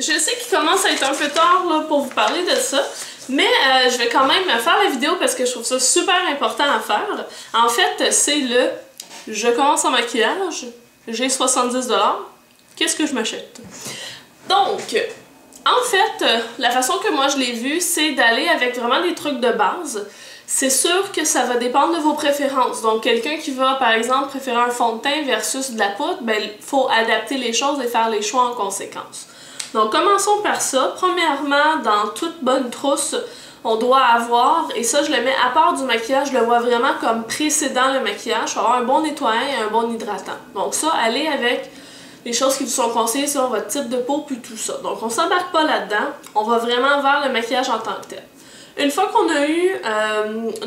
je sais qu'il commence à être un peu tard là, pour vous parler de ça, mais je vais quand même faire la vidéo parce que je trouve ça super important à faire. En fait, c'est le « Je commence en maquillage, j'ai 70$, qu'est-ce que je m'achète? » Donc, en fait, la façon que moi je l'ai vu, c'est d'aller avec vraiment des trucs de base. C'est sûr que ça va dépendre de vos préférences. Donc, quelqu'un qui va, par exemple, préférer un fond de teint versus de la poudre, ben, il faut adapter les choses et faire les choix en conséquence. Donc, commençons par ça. Premièrement, dans toute bonne trousse, on doit avoir, et ça je le mets à part du maquillage, je le vois vraiment comme précédant le maquillage, il faut avoir un bon nettoyant et un bon hydratant. Donc ça, allez avec les choses qui vous sont conseillées selon votre type de peau puis tout ça. Donc on s'embarque pas là-dedans, on va vraiment vers le maquillage en tant que tel. Une fois qu'on a eu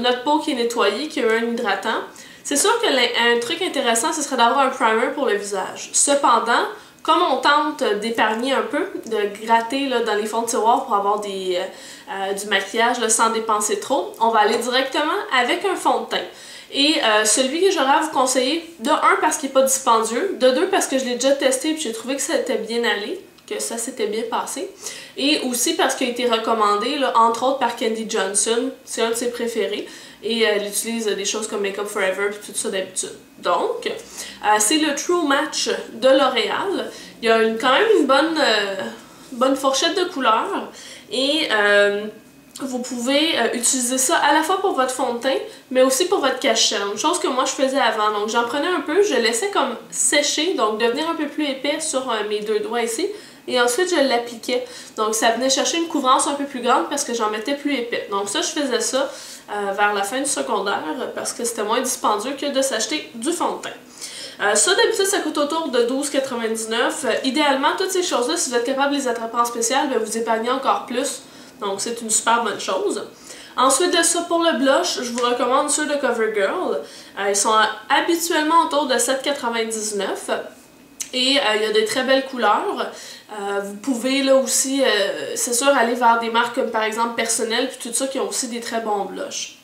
notre peau qui est nettoyée, qui a eu un hydratant, c'est sûr que un truc intéressant, ce serait d'avoir un primer pour le visage. Cependant, comme on tente d'épargner un peu, de gratter là, dans les fonds de tiroir pour avoir du maquillage là, sans dépenser trop, on va aller directement avec un fond de teint. Et celui que j'aurais à vous conseiller, de 1 parce qu'il n'est pas dispendieux, de 2 parce que je l'ai déjà testé et j'ai trouvé que ça était bien allé, que ça s'était bien passé, et aussi parce qu'il a été recommandé, là, entre autres par Candy Johnson, c'est un de ses préférés, et elle utilise des choses comme Makeup Forever et tout ça d'habitude. Donc, c'est le True Match de L'Oréal. Il y a quand même une bonne fourchette de couleurs, et vous pouvez utiliser ça à la fois pour votre fond de teint, mais aussi pour votre cache-chaîne. Chose que moi je faisais avant. Donc j'en prenais un peu, je laissais comme sécher, donc devenir un peu plus épais sur mes deux doigts ici. Et ensuite je l'appliquais. Donc ça venait chercher une couvrance un peu plus grande parce que j'en mettais plus épais. Donc ça, je faisais ça vers la fin du secondaire parce que c'était moins dispendieux que de s'acheter du fond de teint. Ça, d'habitude, ça coûte autour de 12,99 $. Idéalement, toutes ces choses-là, si vous êtes capable de les attraper en spécial, bien, vous épargnez encore plus. Donc, c'est une super bonne chose. Ensuite de ça, pour le blush, je vous recommande ceux de CoverGirl. Ils sont habituellement autour de 7,99 $. Et il y a des très belles couleurs. Vous pouvez là aussi, c'est sûr, aller vers des marques comme par exemple Personnel puis tout ça qui ont aussi des très bons blushs.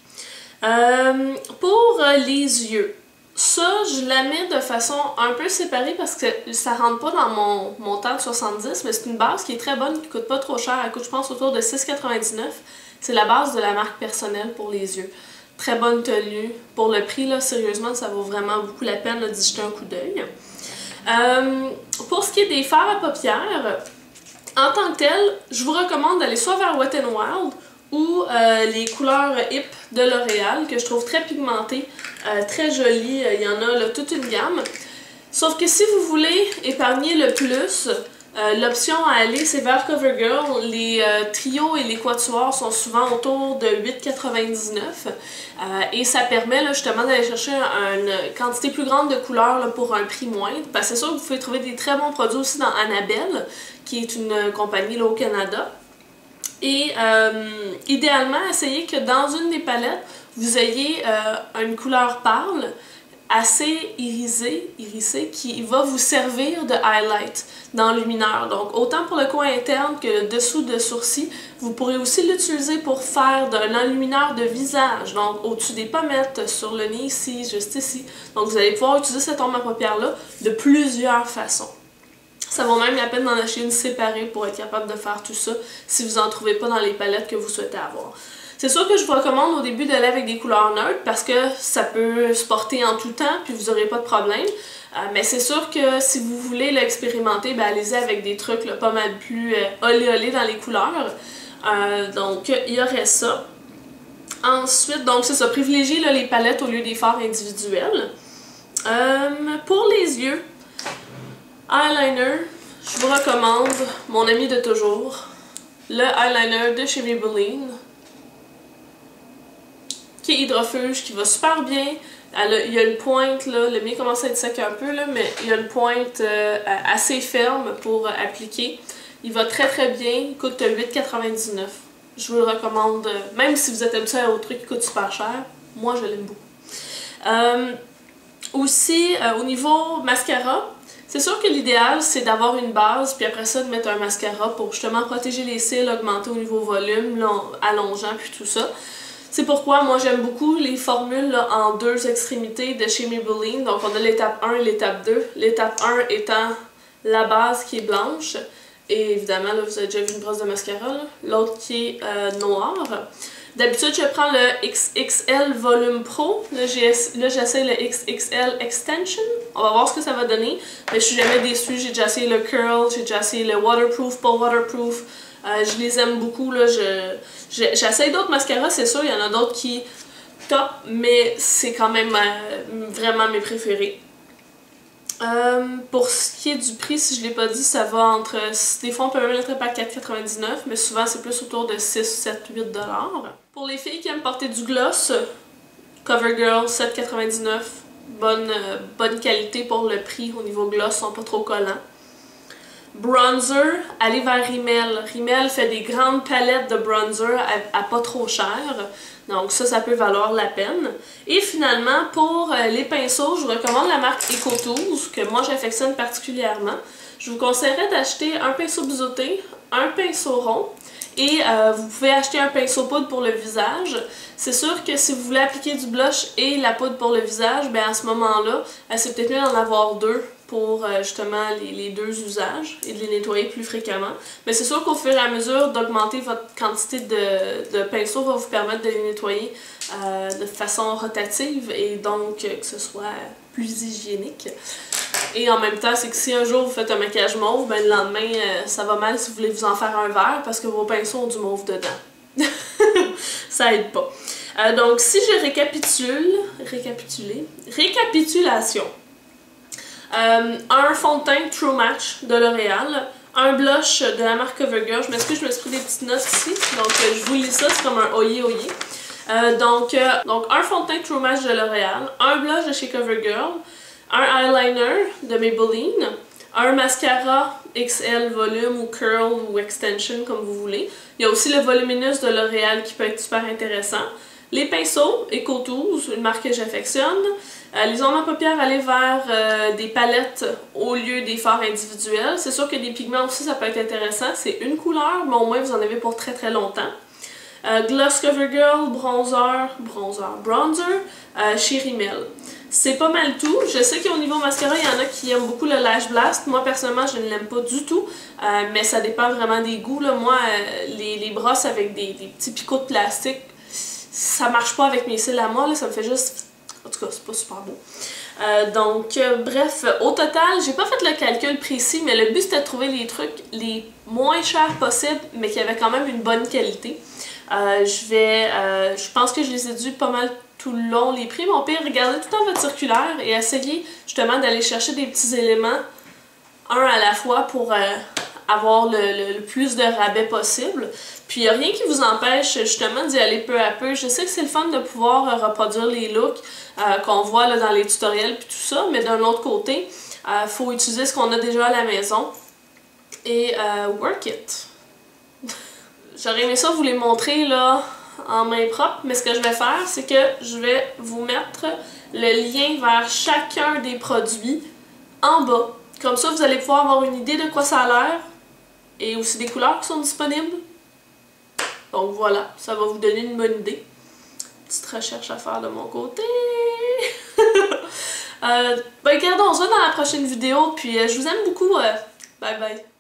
Pour les yeux, ça, je la mets de façon un peu séparée parce que ça rentre pas dans mon montant de 70, mais c'est une base qui est très bonne, qui coûte pas trop cher. Elle coûte, je pense, autour de 6,99 $. C'est la base de la marque Personnel pour les yeux. Très bonne tenue. Pour le prix, là, sérieusement, ça vaut vraiment beaucoup la peine d'y jeter un coup d'œil. Pour ce qui est des fards à paupières, en tant que tel, je vous recommande d'aller soit vers Wet n Wild ou les couleurs Hip de L'Oréal, que je trouve très pigmentées, très jolies. Il y en a là, toute une gamme. Sauf que si vous voulez épargner le plus, l'option à aller, c'est vers CoverGirl. Les trios et les quatuors sont souvent autour de 8,99 $. Et ça permet là, justement d'aller chercher une quantité plus grande de couleurs là, pour un prix moindre. Parce que c'est sûr que vous pouvez trouver des très bons produits aussi dans Annabelle, qui est une compagnie là, au Canada. Et idéalement, essayez que dans une des palettes, vous ayez une couleur pâle, assez irisée, qui va vous servir de highlight dans le luminaire. Donc autant pour le coin interne que le dessous de sourcil, vous pourrez aussi l'utiliser pour faire de l'enlumineur de visage, donc au-dessus des pommettes, sur le nez ici, juste ici. Donc vous allez pouvoir utiliser cette ombre à paupières-là de plusieurs façons. Ça vaut même la peine d'en acheter une séparée pour être capable de faire tout ça si vous n'en trouvez pas dans les palettes que vous souhaitez avoir. C'est sûr que je vous recommande au début d'aller avec des couleurs neutres parce que ça peut se porter en tout temps puis vous n'aurez pas de problème. Mais c'est sûr que si vous voulez l'expérimenter, ben allez-y avec des trucs là, pas mal plus olé dans les couleurs. Donc il y aurait ça. Ensuite, donc c'est ça, privilégiez là, les palettes au lieu des fards individuels. Pour les yeux, eyeliner, je vous recommande mon ami de toujours, le eyeliner de chez Maybelline, qui est hydrofuge, qui va super bien. Il y a une pointe, là, le mien commence à être sec un peu, là, mais il y a une pointe assez ferme pour appliquer. Il va très très bien, il coûte 8,99 $. Je vous le recommande, même si vous êtes habitué à un truc qui coûte super cher, moi je l'aime beaucoup. Aussi, au niveau mascara, c'est sûr que l'idéal c'est d'avoir une base, puis après ça de mettre un mascara pour justement protéger les cils, augmenter au niveau volume, là, allongeant, puis tout ça. C'est pourquoi moi j'aime beaucoup les formules là, en deux extrémités de chez Maybelline. Donc on a l'étape 1 et l'étape 2. L'étape 1 étant la base qui est blanche Et évidemment, là, vous avez déjà vu une brosse de mascara, l'autre qui est noire. D'habitude, je prends le XXL Volume Pro. Là, j'essaie le XXL Extension. On va voir ce que ça va donner. Mais je suis jamais déçue. J'ai déjà essayé le Curl, j'ai déjà essayé le Waterproof, pas Waterproof. Je les aime beaucoup. J'essaie d'autres mascaras, c'est sûr. Il y en a d'autres qui top, mais c'est quand même vraiment mes préférés. Pour ce qui est du prix, si je ne l'ai pas dit, ça va entre... Des fois, on peut même le trouver à 4,99$, mais souvent, c'est plus autour de 6, 7, 8$. Pour les filles qui aiment porter du gloss, CoverGirl, 7,99$. Bonne qualité pour le prix au niveau gloss, ils sont pas trop collants. Bronzer, allez vers Rimmel. Rimmel fait des grandes palettes de bronzer à pas trop cher. Donc ça peut valoir la peine. Et finalement, pour les pinceaux, je vous recommande la marque EcoTools, que moi j'affectionne particulièrement. Je vous conseillerais d'acheter un pinceau biseauté, un pinceau rond, et vous pouvez acheter un pinceau poudre pour le visage. C'est sûr que si vous voulez appliquer du blush et la poudre pour le visage, ben à ce moment-là, c'est peut-être mieux d'en avoir deux pour justement les deux usages et de les nettoyer plus fréquemment. Mais c'est sûr qu'au fur et à mesure d'augmenter votre quantité de pinceaux va vous permettre de les nettoyer de façon rotative et donc que ce soit plus hygiénique. Et en même temps, c'est que si un jour vous faites un maquillage mauve, ben le lendemain, ça va mal si vous voulez vous en faire un verre parce que vos pinceaux ont du mauve dedans. Ça aide pas. Donc si je récapitulation. Un fond de teint True Match de L'Oréal, un blush de la marque CoverGirl. Je m'excuse, je me suis pris des petites notes ici, donc je vous lis ça, c'est comme un oyé. Donc un fond de teint True Match de L'Oréal, un blush de chez CoverGirl, un eyeliner de Maybelline, un mascara XL Volume ou Curl ou Extension comme vous voulez. Il y a aussi le Voluminous de L'Oréal qui peut être super intéressant. Les pinceaux, EcoTools, une marque que j'affectionne. Les ombres à paupières, allez vers des palettes au lieu des fards individuels. C'est sûr que des pigments aussi, ça peut être intéressant. C'est une couleur, mais au moins vous en avez pour très très longtemps. Gloss CoverGirl, bronzer, chez Rimmel. C'est pas mal tout. Je sais qu'au niveau mascara, il y en a qui aiment beaucoup le Lash Blast. Moi, personnellement, je ne l'aime pas du tout. Mais ça dépend vraiment des goûts. Là. Moi, les brosses avec des petits picots de plastique, ça marche pas avec mes cils à moi. Là. Ça me fait juste... En tout cas, c'est pas super beau. Bref, au total, j'ai pas fait le calcul précis, mais le but c'était de trouver les trucs les moins chers possibles, mais qui avaient quand même une bonne qualité. Je pense que je les ai dû pas mal tout le long les prix, mais au pire, regardez tout le temps votre circulaire et essayez justement d'aller chercher des petits éléments, un à la fois pour avoir le plus de rabais possible. Puis il n'y a rien qui vous empêche justement d'y aller peu à peu. Je sais que c'est le fun de pouvoir reproduire les looks qu'on voit là, dans les tutoriels puis tout ça, mais d'un autre côté, il faut utiliser ce qu'on a déjà à la maison et work it. J'aurais aimé ça vous les montrer là en main propre, mais ce que je vais faire, c'est que je vais vous mettre le lien vers chacun des produits en bas. Comme ça, vous allez pouvoir avoir une idée de quoi ça a l'air et aussi des couleurs qui sont disponibles. Donc voilà, ça va vous donner une bonne idée. Petite recherche à faire de mon côté. Regardons ça dans la prochaine vidéo, puis je vous aime beaucoup. Bye bye.